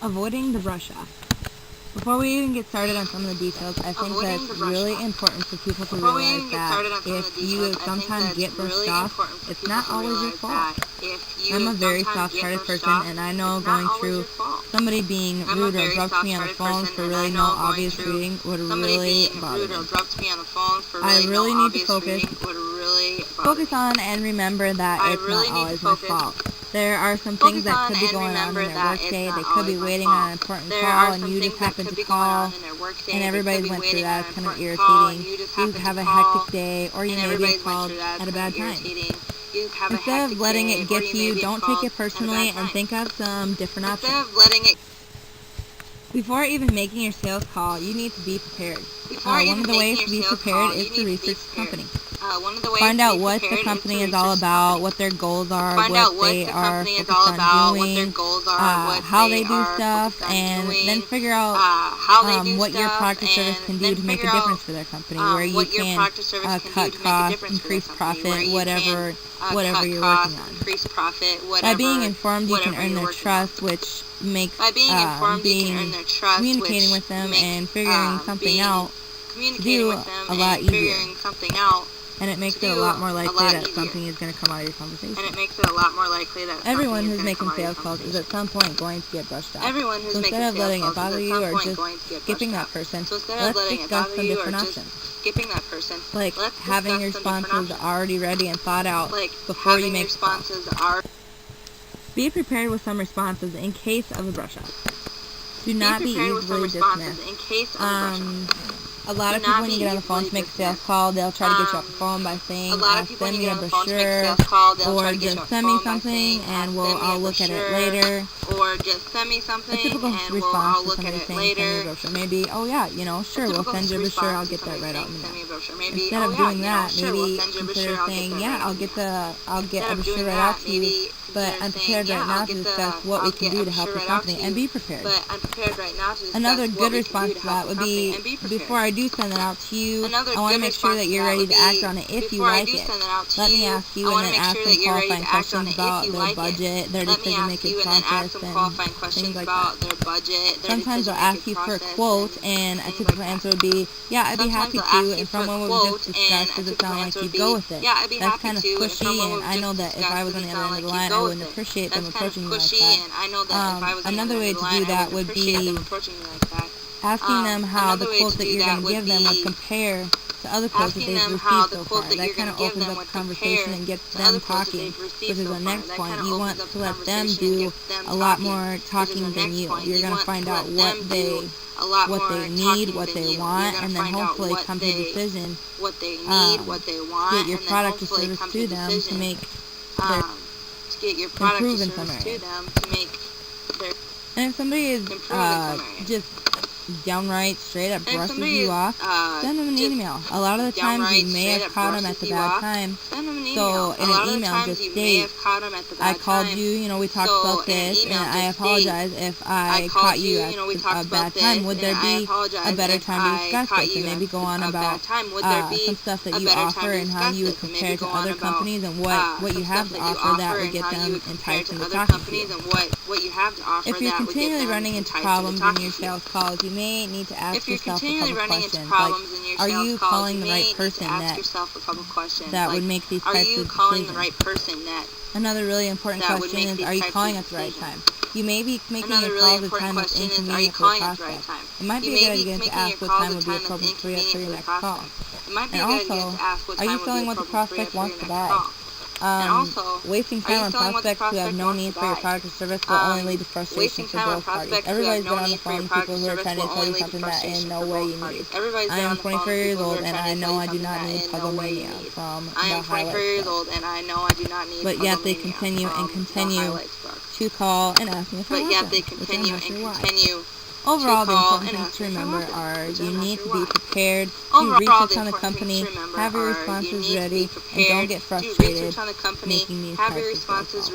Avoiding the brush off. Before we even get started on some of the details, I think that it's really important for people to realize that if you sometimes get brushed off, it's not always your fault. I'm a very soft-hearted person, and I know going through somebody being rude or abrupt to me on the phone for really no obvious reason would really bother me. I really need to focus on and remember that it's not always my fault. There are some things that could be going on in their workday. They could be waiting on an important call, and you just happen to call, and everybody's went through that. It's kind of irritating. You have a hectic day, or you may be called at a bad time. Instead of letting it get to you, don't take it personally and think of some different options. Before even making your sales call, you need to be prepared. One of the ways to be prepared is to research the company. Find out what the company is all about, what their goals are, what they are focused on doing, how they do stuff, and then figure out what your product or service can do to make a difference for their company, where you can cut costs, increase profit, whatever you're working on. By being informed, you can earn their trust, which makes communicating with them and figuring something out do a lot easier. And it makes it a lot more likely that something is going to come out of your conversation. Everyone who's making sales calls is at some point going to get brushed off. So instead of letting it bother you or just skipping that person, let's discuss some different options. Like having your responses already ready and thought out before you make the call. Be prepared with some responses in case of a brush off. Do not be easily dismissed. A lot of people, when you get on the phone to make a sales call, they'll try to get you off the phone by saying, send me a brochure, or just send me something, and I'll look at it later. A typical response to somebody saying, send me a brochure, maybe, oh yeah, sure, we'll send you a brochure, I'll get that right out in a minute. Instead of doing that, maybe consider saying, yeah, I'll get a brochure right out to you, but I'm prepared right now to discuss what we can do to help your company, and be prepared. Another good response to that would be, before I do send it out to you, I want to make sure that you're ready to act on it if you like it. Let me ask you, and then ask some qualifying questions about their budget, their decision-making process, and things like that. Sometimes they'll ask you for a quote, and a typical answer would be, yeah, I'd be happy to, and from what we've just discussed, does it sound like you'd go with it? That's kind of pushy, and I know that if I was on the other end of the line, I wouldn't appreciate them approaching you like that. Another way to do that would be asking them how the quote that you're going to give them would compare to other quotes that they've received so far. That kind of opens up the conversation and gets them talking, which is the next point. You want to let them do a lot more talking than you. You're going to find out what they need, what they want, and then hopefully come to a decision get your product or service to them to make their improve in some area. And if somebody is just downright straight up brushes you off, send them an email. A lot of the times you may have caught them at the bad time, so in an email just state, I called you, we talked about this, and I apologize if I caught you at a bad time. Would there be a better time to discuss this? And maybe go on about some stuff that you offer and how you would compare to other companies, and what you have to offer that would get them enticed into talking to you. If you're continually running into problems in your sales calls, you may need to ask yourself a couple questions, like, are you calling the right person that would make these types of decisions? Another really important question is, are you calling at the right time? You may be making a call at a time that's inconvenient for the prospect. It might be a good idea to ask what time would be appropriate for your next call. And also, are you selling what the prospect wants to buy? Wasting time on prospects who have no need for your product or service will only lead to frustration for both parties. Everybody's been on the phone with people who are trying to tell you something that in no way you need. I am 24 years old, and I know I do not need Puzzle Mania from the highlights book. But yet they continue to call and ask me if I want them, which I'm not sure why. Overall, the important things to remember are you need to be prepared to research on the company, have your responses ready, and don't get frustrated making these types of phone calls.